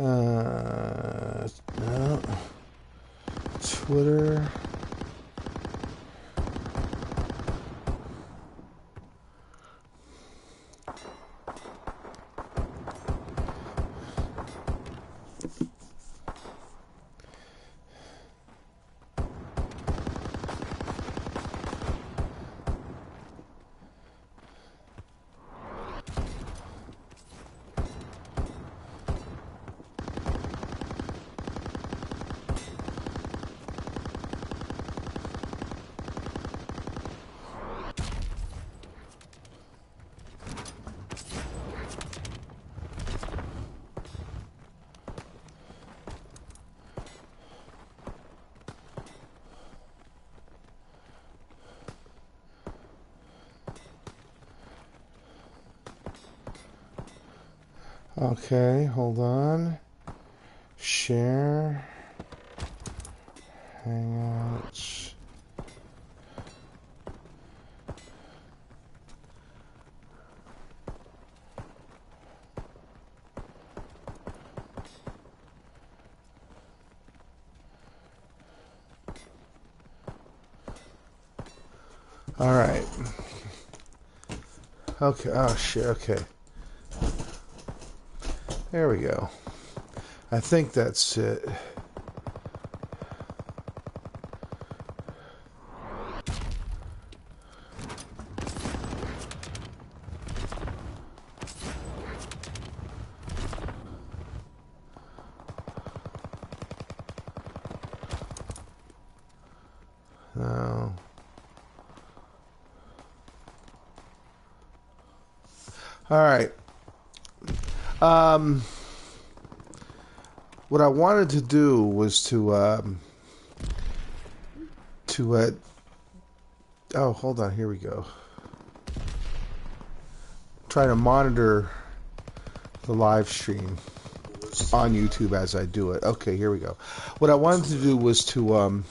No. Twitter. Okay, hold on. Share. Hangouts. All right. Okay. Oh shit. Okay. There we go. I think that's it. No. All right. What I wanted to do was to oh, hold on. Here we go. Try to monitor the live stream on YouTube as I do it. Okay, here we go. What I wanted to do was to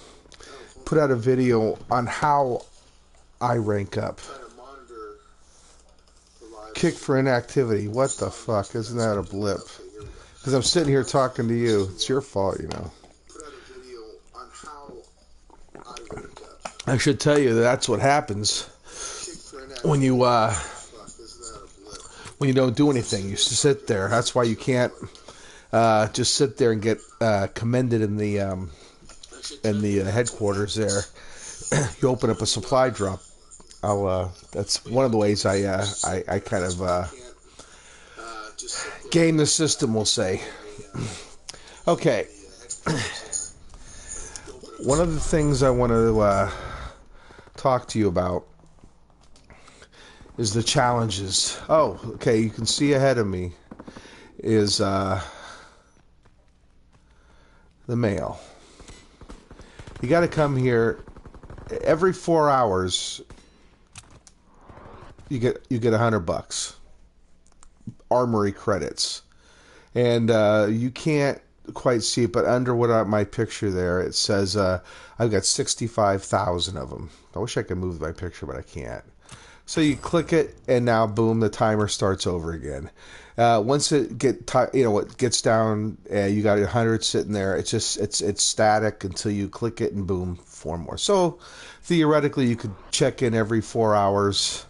put out a video on how I rank up. Kick for inactivity. What the fuck? Isn't that a blip? Because I'm sitting here talking to you. It's your fault, you know. I should tell you that's what happens when you don't do anything. You sit there. That's why you can't just sit there and get commended in the headquarters there. You open up a supply drop. That's one of the ways I kind of game the system, we'll say. Okay. One of the things I want to talk to you about is the challenges. Oh, okay. You can see ahead of me is the mail. You got to come here every 4 hours. You get $100 armory credits, and you can't quite see it, but under my picture there, it says I've got 65,000 of them. I wish I could move my picture, but I can't. So you click it, and now boom, the timer starts over again. Once it gets down, you got 100 sitting there. It's static until you click it, and boom, 4 more. So theoretically, you could check in every 4 hours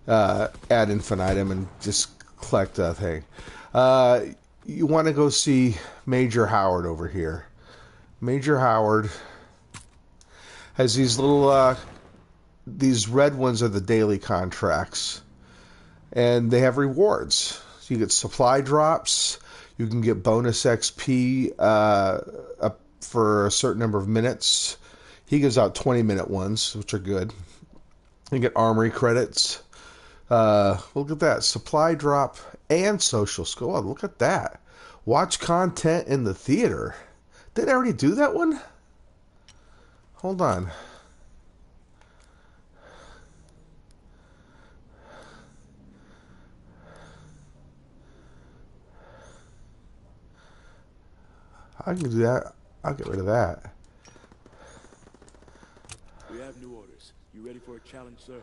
ad infinitum and just collect that thing. You want to go see Major Howard over here. Major Howard has these little these red ones are the daily contracts, and they have rewards. So you get supply drops. You can get bonus XP up for a certain number of minutes. He gives out 20-minute ones, which are good. You get armory credits. Look at that. Supply drop and social skill. Oh, look at that. Watch content in the theater. Did I already do that one? Hold on. I can do that. I'll get rid of that. We have new orders. You ready for a challenge, sir?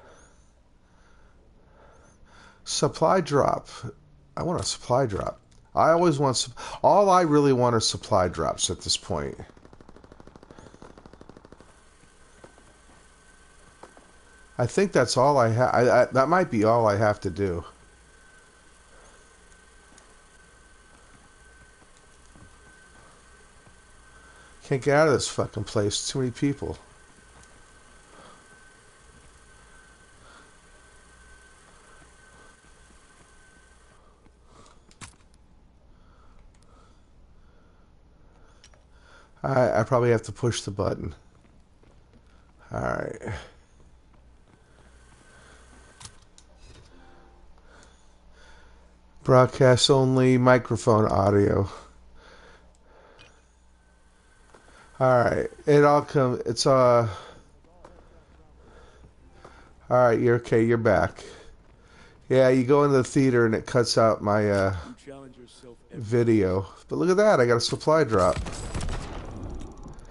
Supply drop. I want a supply drop. I always want... All I really want are supply drops at this point. I think that's all I have. That might be all I have to do. Can't get out of this fucking place. Too many people. I probably have to push the button. Alright. Broadcast only, microphone audio. Alright. It all come it's Alright, you're okay, you're back. Yeah, you go into the theater and it cuts out my video. But look at that, I got a supply drop.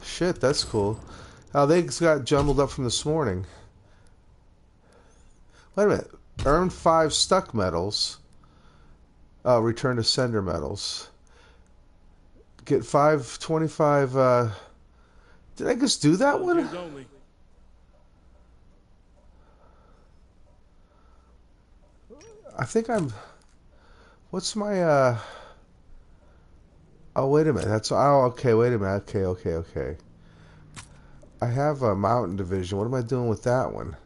Shit, that's cool. Oh, they got jumbled up from this morning. Wait a minute. Earn 5 stuck medals. Oh, return to sender medals. Get 525. Did I just do that one? I think I'm... What's my... Oh, wait a minute. That's... Oh, okay, wait a minute. Okay. I have a mountain division. What am I doing with that one?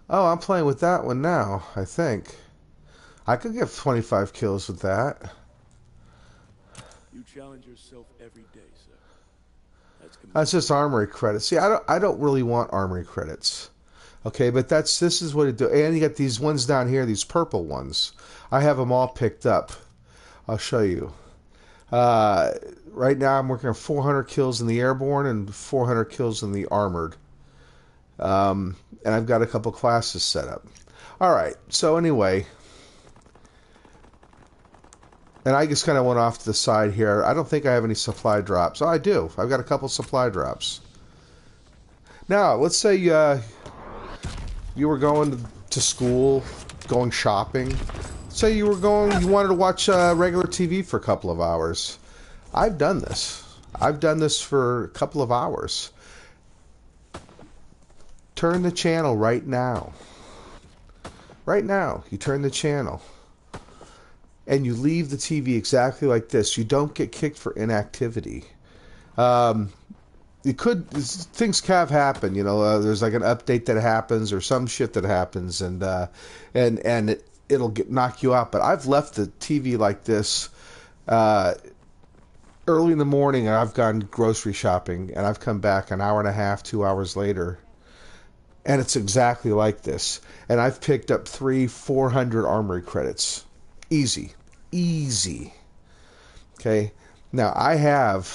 Oh, I'm playing with that one now, I think. I could get 25 kills with that. You challenge yourself every day, sir. That's just armory credits. See, I don't really want armory credits. Okay, but this is what it do. And you got these ones down here, these purple ones. I have them all picked up. I'll show you. Right now I'm working on 400 kills in the airborne and 400 kills in the armored. And I've got a couple classes set up. Alright, so anyway. And I just kind of went off to the side here. I don't think I have any supply drops. Oh, I do. I've got a couple supply drops. Now, let's say you were going to school, going shopping. Say you wanted to watch regular TV for a couple of hours. I've done this. I've done this for a couple of hours. Turn the channel right now. Right now, you turn the channel. And you leave the TV exactly like this. You don't get kicked for inactivity. Things have happened, you know. There's like an update that happens or some shit that happens, and it'll knock you out. But I've left the TV like this early in the morning, and I've gone grocery shopping, and I've come back an hour and a half, 2 hours later, and it's exactly like this. And I've picked up 400 armory credits. Easy. Okay. Now I have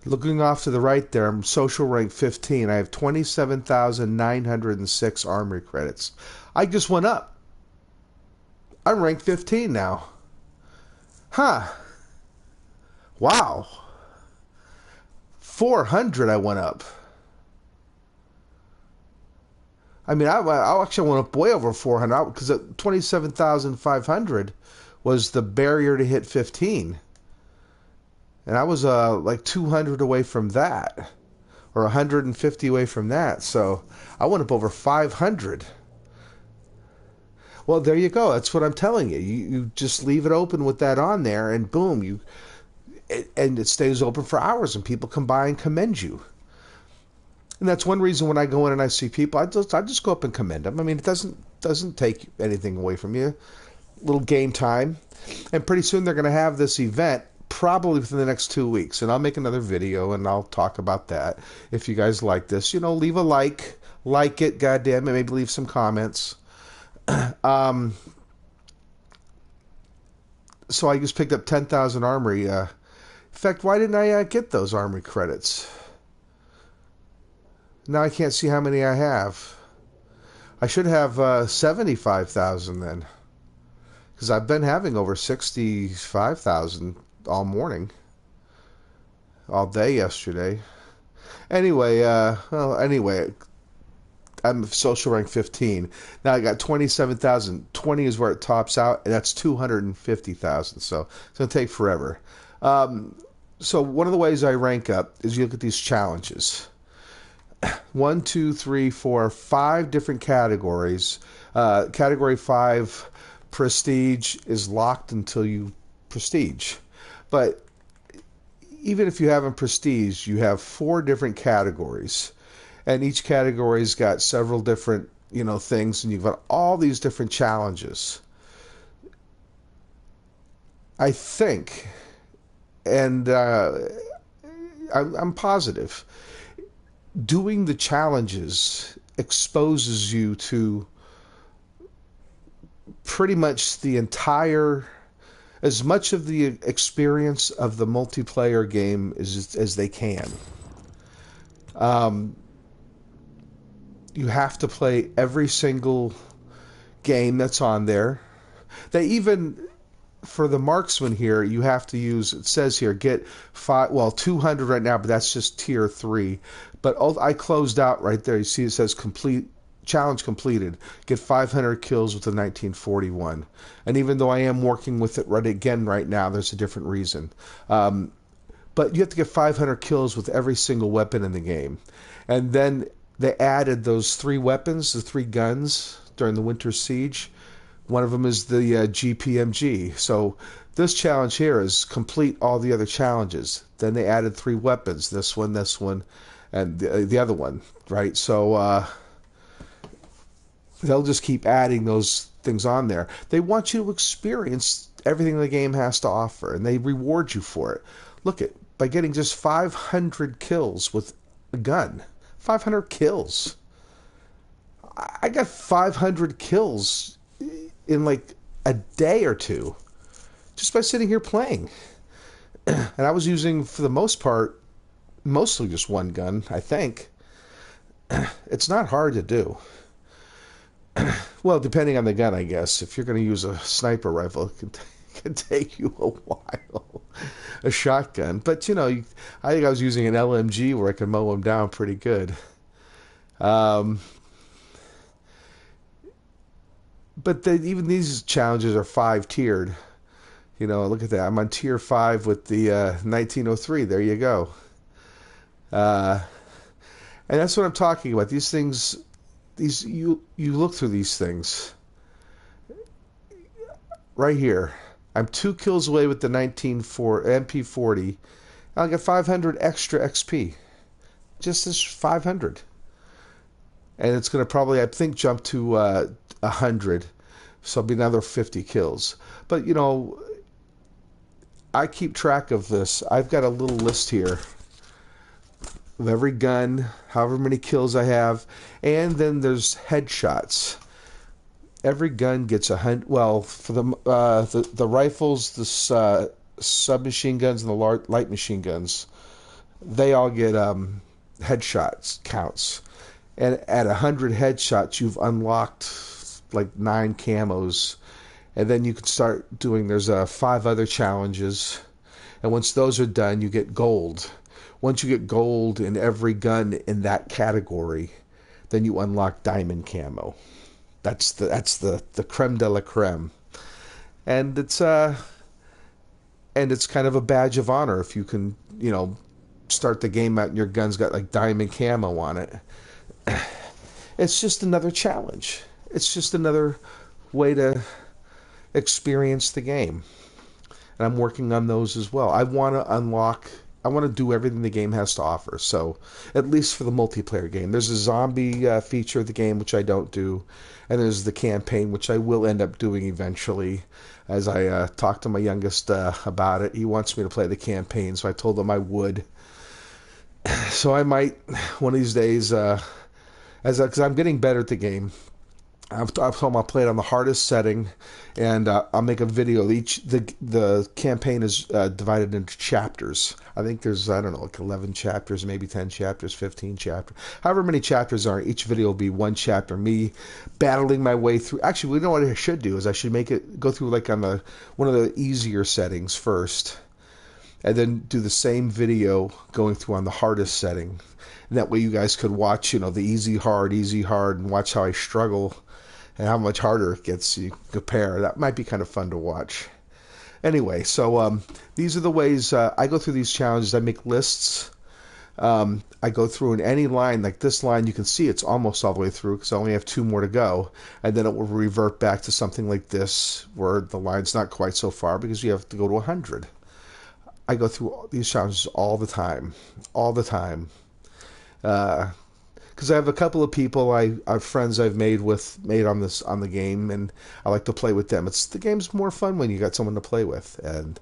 looking off to the right there, I'm social rank 15. I have 27,906 armory credits. I just went up. I'm rank 15 now. Huh. Wow. 400 I went up. I mean, I actually went up way over 400 because 27,500 was the barrier to hit 15. And I was like 200 away from that, or 150 away from that. So I went up over 500. Well, there you go. That's what I'm telling you. You just leave it open with that on there, and boom, and it stays open for hours, and people come by and commend you. And that's one reason when I go in and I see people, I just go up and commend them. I mean, it doesn't take anything away from you. Little game time, and pretty soon they're going to have this event, probably within the next 2 weeks, and I'll make another video and I'll talk about that. If you guys like this, you know, leave a like it, goddamn it, maybe leave some comments. So I just picked up 10,000 armory. In fact, why didn't I get those armory credits? Now I can't see how many I have. I should have 75,000 then, because I've been having over 65,000 all morning, all day yesterday. Anyway, I'm social rank 15. Now I got 27,000. 20 is where it tops out, and that's 250,000. So it's going to take forever. So one of the ways I rank up is you look at these challenges. 1, 2, 3, 4, 5 different categories. Category 5 prestige is locked until you prestige. But even if you haven't prestige, you have 4 different categories. And each category's got several different, things, and you've got all these different challenges. I think, and I'm positive, doing the challenges exposes you to pretty much as much of the experience of the multiplayer game as they can. You have to play every single game that's on there. They even, for the marksman here, you have to use, it says here, get 200 right now, but that's just tier 3. But I closed out right there. You see it says complete, challenge completed. Get 500 kills with the 1941. And even though I am working with it right now, there's a different reason. But you have to get 500 kills with every single weapon in the game. And then they added those 3 weapons, the 3 guns during the Winter Siege. One of them is the GPMG. So this challenge here is complete all the other challenges. Then they added 3 weapons, this one, and the other one, right? So they'll just keep adding those things on there. They want you to experience everything the game has to offer, and they reward you for it. Look at, by getting just 500 kills with a gun. 500 kills. I got 500 kills in like a day or two just by sitting here playing. And I was using, for the most part, mostly just one gun, I think. It's not hard to do. Well, depending on the gun, I guess. If you're going to use a sniper rifle, it can take you a while. A shotgun. But, I think I was using an LMG where I could mow them down pretty good. But even these challenges are 5-tiered. Look at that. I'm on tier 5 with the 1903. There you go. And that's what I'm talking about. These things, you look through these things. Right here. I'm 2 kills away with the MP40. I'll get 500 extra XP. Just this 500. And it's going to probably, I think, jump to 100. So it'll be another 50 kills. But, I keep track of this. I've got a little list here of every gun, however many kills I have, and then there's headshots. Every gun gets 100. Well, for the rifles, the submachine guns, and the light machine guns, they all get headshots counts. And at 100 headshots, you've unlocked like 9 camos. And then you can start doing, there's 5 other challenges. And once those are done, you get gold. Once you get gold in every gun in that category, then you unlock diamond camo. That's the creme de la creme. And it's kind of a badge of honor if you can, start the game out and your gun's got like diamond camo on it. It's just another challenge. It's just another way to experience the game. And I'm working on those as well. I want to do everything the game has to offer. So, at least for the multiplayer game. There's a zombie feature of the game, which I don't do. And there's the campaign, which I will end up doing eventually. As I talked to my youngest about it. He wants me to play the campaign, so I told him I would. So I might, one of these days, because I'm getting better at the game. I've told him I'll play it on the hardest setting, and I'll make a video. The campaign is divided into chapters. I think there's, like 11 chapters, maybe 10 chapters, 15 chapters. However many chapters are, each video will be one chapter. Me battling my way through. Actually, we know what I should do is I should make it go through like on one of the easier settings first, and then do the same video going through on the hardest setting. And that way you guys could watch, the easy, hard, and watch how I struggle and how much harder it gets. You compare. That might be kind of fun to watch. Anyway, so these are the ways I go through these challenges. I make lists. I go through in any line, like this line, you can see it's almost all the way through because I only have 2 more to go. And then it will revert back to something like this where the line's not quite so far because you have to go to 100. I go through these challenges all the time. Because I have a couple of people friends I've made on the game, and I like to play with them. The game's more fun when you got someone to play with, and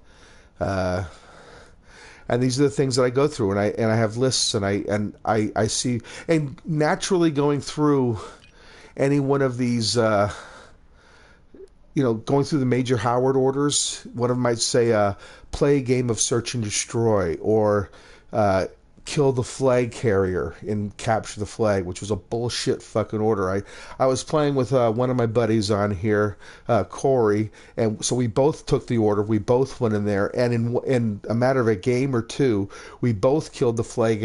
these are the things that I go through, and I have lists, and I see, and naturally going through any one of these, going through the major Howard orders. One of them might say, play a game of search and destroy, or kill the flag carrier and capture the flag, which was a bullshit fucking order. I was playing with one of my buddies on here, Corey, and so we both took the order. We both went in there, and in a matter of a game or two, we both killed the flag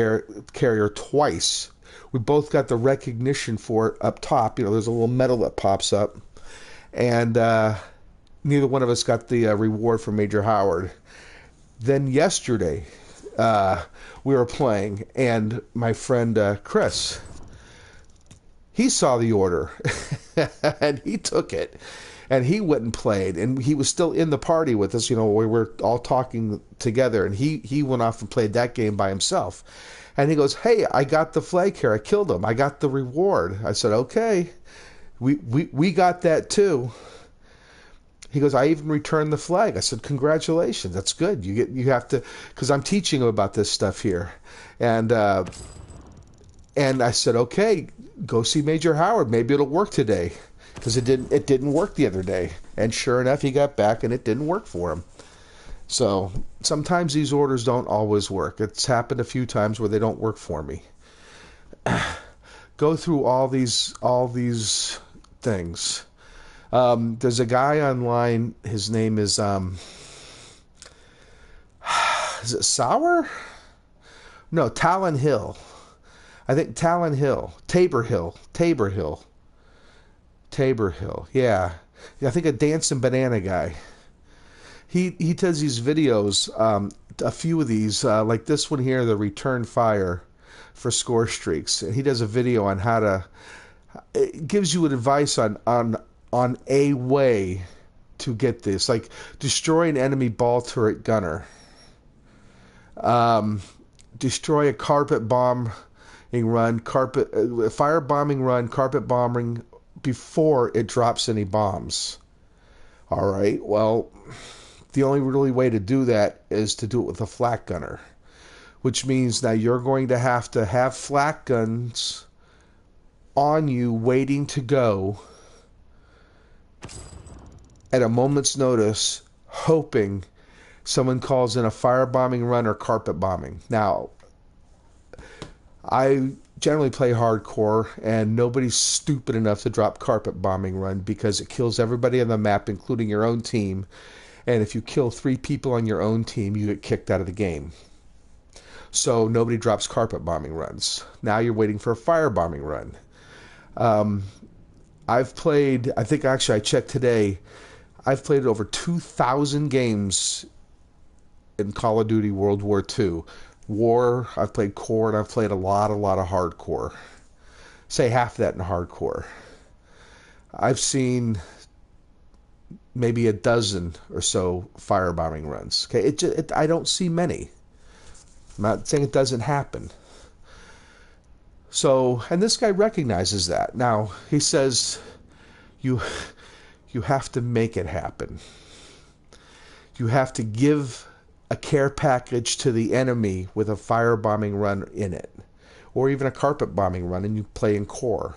carrier twice. We both got the recognition for it up top. There's a little medal that pops up, and neither one of us got the reward for Major Howard. Then yesterday, we were playing, and my friend Chris, he saw the order, and he took it, and he went and played, and he was still in the party with us. We were all talking together, and he went off and played that game by himself. And he goes, "Hey, I got the flag carrier. I killed him. I got the reward." I said, "Okay, we got that too." He goes, "I even returned the flag." I said, "Congratulations, that's good. You have to," because I'm teaching him about this stuff here, and I said, "Okay, go see Major Howard. Maybe it'll work today," because it didn't work the other day. And sure enough, he got back and it didn't work for him. So sometimes these orders don't always work. It's happened a few times where they don't work for me. Go through all these things. There's a guy online. His name is it Sour? No, Talon Hill. I think Talon Hill. Tabor Hill. Yeah. I think a dancing banana guy. He does these videos, a few of these, like this one here, the return fire for score streaks. And he does a video on how to, it gives you advice on a way to get this, like destroy an enemy ball turret gunner, destroy a carpet bombing run, firebombing run, carpet bombing before it drops any bombs. All right, well, the only really way to do that is to do it with a flak gunner, which means now you're going to have flak guns on you waiting to go at a moment's notice, hoping someone calls in a firebombing run or carpet bombing. Now, I generally play hardcore, and nobody's stupid enough to drop carpet bombing run because it kills everybody on the map, including your own team. And if you kill 3 people on your own team, you get kicked out of the game. So nobody drops carpet bombing runs. Now you're waiting for a firebombing run. I've played, I think actually I checked today, I've played over 2,000 games in Call of Duty World War II. I've played core, and I've played a lot of hardcore. Say half that in hardcore. I've seen maybe a dozen or so firebombing runs. Okay, I don't see many. I'm not saying it doesn't happen. So, and this guy recognizes that. Now, he says, you have to make it happen. You have to give a care package to the enemy with a firebombing run in it, or even a carpet bombing run, and you play in core.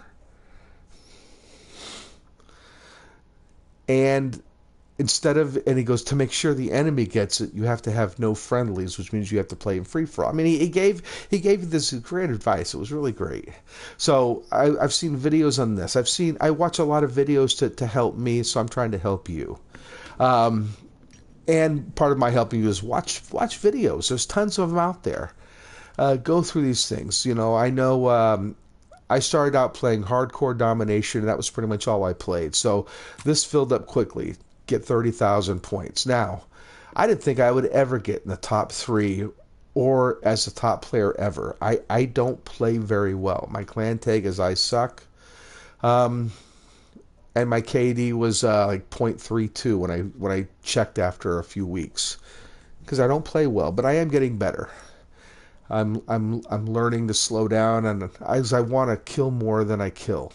And and he goes, to make sure the enemy gets it, you have to have no friendlies, which means you have to play in free for all. I mean, he gave you this great advice. It was really great. So I've seen videos on this. I watch a lot of videos to help me, so I'm trying to help you. And part of my helping you is watch videos. There's tons of them out there. Go through these things. I know I started out playing hardcore domination, and that was pretty much all I played. So this filled up quickly. Get 30,000 points. Now, I didn't think I would ever get in the top 3 or as a top player ever. I don't play very well. My clan tag is I suck. And my KD was like 0.32 when I checked after a few weeks, because I don't play well, but I am getting better. I'm learning to slow down, and I want to kill more than I kill.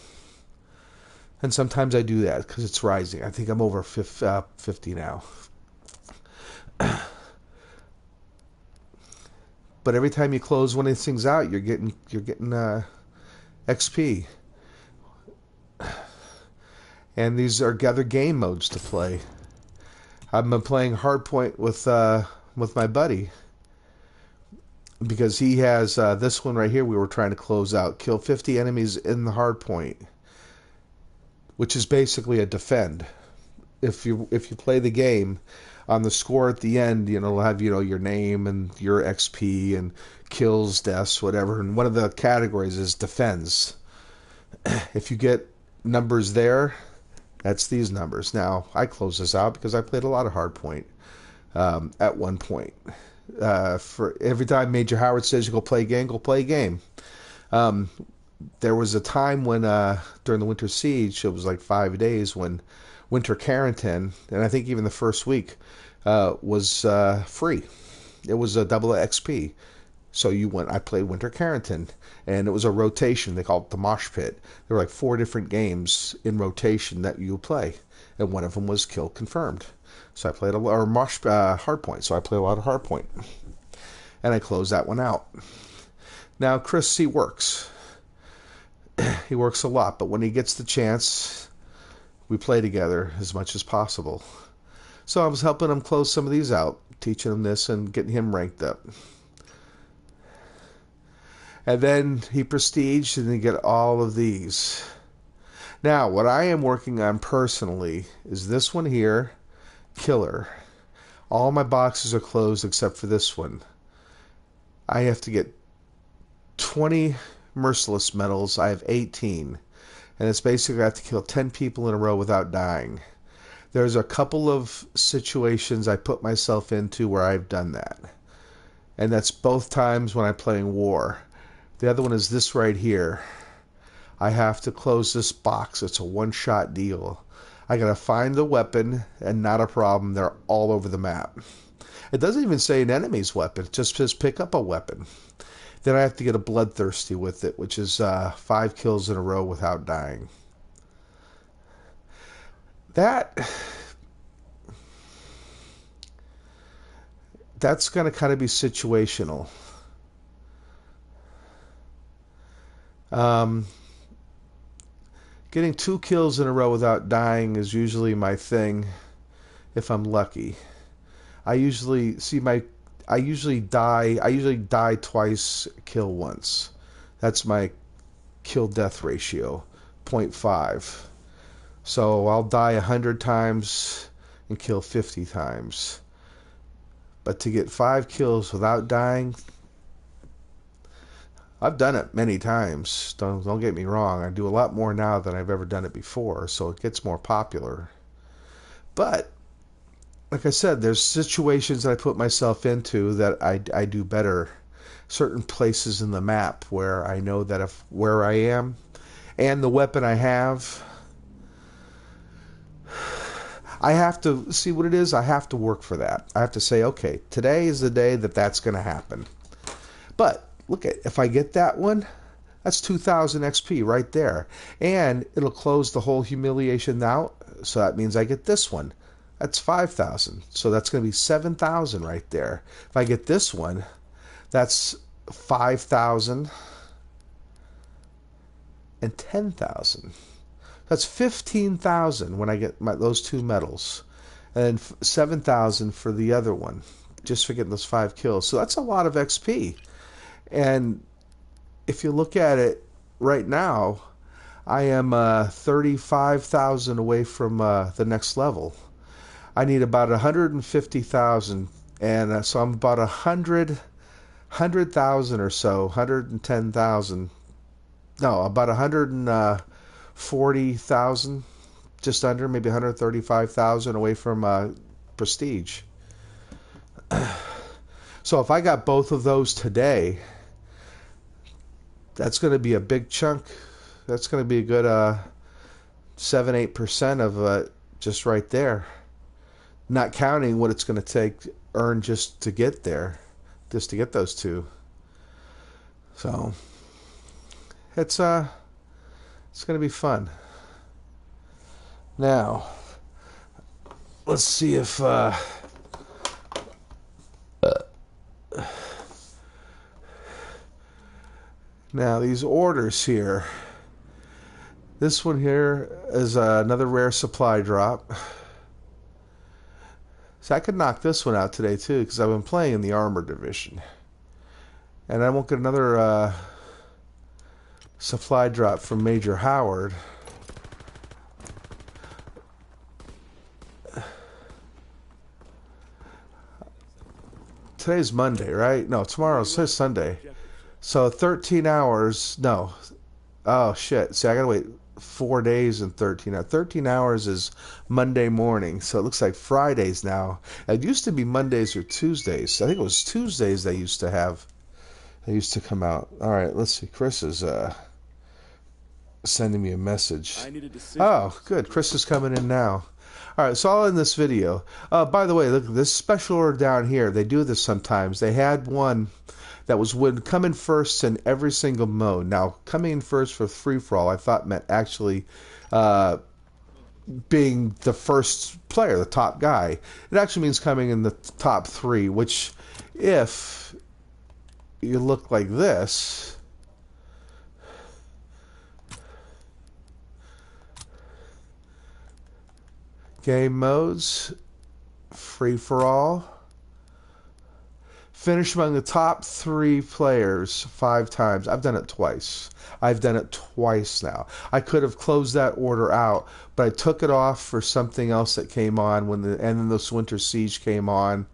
And sometimes I do that because it's rising. I think I'm over 50 now. But every time you close one of these things out, you're getting XP. And these are other game modes to play. I've been playing Hardpoint with my buddy, because he has this one right here we were trying to close out. Kill 50 enemies in the Hardpoint, which is basically a defend. If you play the game, on the score at the end, it'll have your name and your XP and kills, deaths, whatever. And one of the categories is defends. If you get numbers there, that's these numbers. Now, I close this out because I played a lot of Hardpoint at one point. For every time Major Howard says you go play a game, go play a game. There was a time when during the Winter Siege, it was like 5 days, when Winter Carrington, and I think even the first week, was free. It was a double XP. So I played Winter Carrington, and it was a rotation. They called it the Mosh Pit. There were like 4 different games in rotation that you play, and one of them was Kill Confirmed. So I played Hardpoint. So I played a lot of Hardpoint, and I closed that one out. Now Chris, he works. He works a lot, but when he gets the chance, we play together as much as possible. So I was helping him close some of these out, teaching him this and getting him ranked up. And then he prestiged, and he get all of these. Now, what I am working on personally is this one here, Killer. All my boxes are closed except for this one. I have to get 20 Merciless medals. I have 18. And it's basically I have to kill 10 people in a row without dying. There's a couple of situations I put myself into where I've done that. And that's both times when I'm playing war. The other one is this right here. I have to close this box. It's a one-shot deal. I gotta find the weapon, and not a problem. They're all over the map. It doesn't even say an enemy's weapon. It just says pick up a weapon. Then I have to get a Bloodthirsty with it, which is 5 kills in a row without dying. That's going to kind of be situational. Getting 2 kills in a row without dying is usually my thing, if I'm lucky. I usually die twice, kill once. That's my kill death ratio, 0.5. So I'll die 100 times and kill 50 times. But to get 5 kills without dying, I've done it many times. Don't get me wrong. I do a lot more now than I've ever done it before, so it gets more popular. But like I said, there's situations that I put myself into that I do better. Certain places in the map where I know that where I am and the weapon I have, I have to see what it is. I have to work for that. I have to say, okay, today is the day that's going to happen. But look if I get that one, that's 2,000 XP right there. And it'll close the whole humiliation out. So that means I get this one. That's 5,000. So that's going to be 7,000 right there. If I get this one, that's 5,000 and 10,000. That's 15,000 when I get those 2 medals. And 7,000 for the other one, just for getting those 5 kills. So that's a lot of XP. And if you look at it right now, I am 35,000 away from the next level. I need about 150,000, and so I'm about 100,000 or so, 110,000. No, about 140,000, just under, maybe 135,000 away from prestige. So if I got both of those today, that's going to be a big chunk. That's going to be a good 7-8% of just right there. Not counting what it's going to take to earn just to get there, just to get those two. So it's going to be fun. Now, let's see if now these orders here. This one here is another rare supply drop. So I could knock this one out today too, because I've been playing in the armor division, and I won't get another supply drop from Major Howard. Today's Monday, right? No, tomorrow's Sunday. So 13 hours. No. Oh, shit. See, I gotta wait 4 days and 13 hours. 13 hours is Monday morning, so it looks like Fridays now. It used to be Mondays or Tuesdays. I think it was Tuesdays they used to have. They used to come out. All right, let's see. Chris is sending me a message. Oh, good. Chris is coming in now. All right, so I'll end this video. By the way, look, this special order down here, they do this sometimes. They had one that would come in first in every single mode. Now, coming in first for free-for-all, I thought meant actually being the first player, the top guy. It actually means coming in the top 3, which if you look like this, game modes, free-for-all, finish among the top 3 players 5 times. I've done it twice. I've done it twice now. I could have closed that order out, but I took it off for something else that came on and then this Winter Siege came on,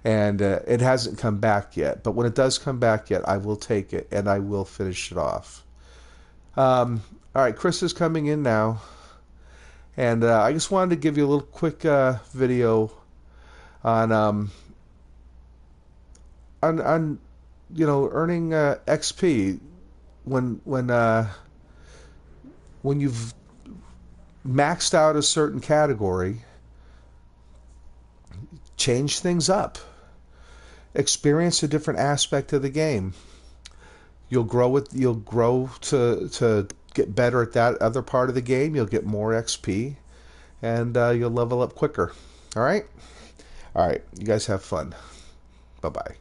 and it hasn't come back yet. But when it does come back yet, I will take it and I will finish it off. All right, Chris is coming in now. And I just wanted to give you a little quick video on you know, earning XP when you've maxed out a certain category. Change things up. Experience a different aspect of the game. You'll grow to get better at that other part of the game. You'll get more XP, and you'll level up quicker. All right? All right. You guys have fun. Bye-bye.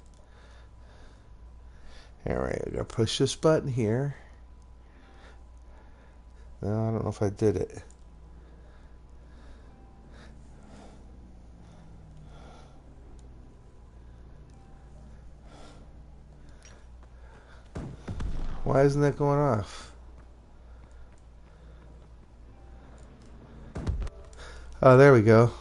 All right. I'm going to push this button here. No, I don't know if I did it. Why isn't that going off? Oh, there we go.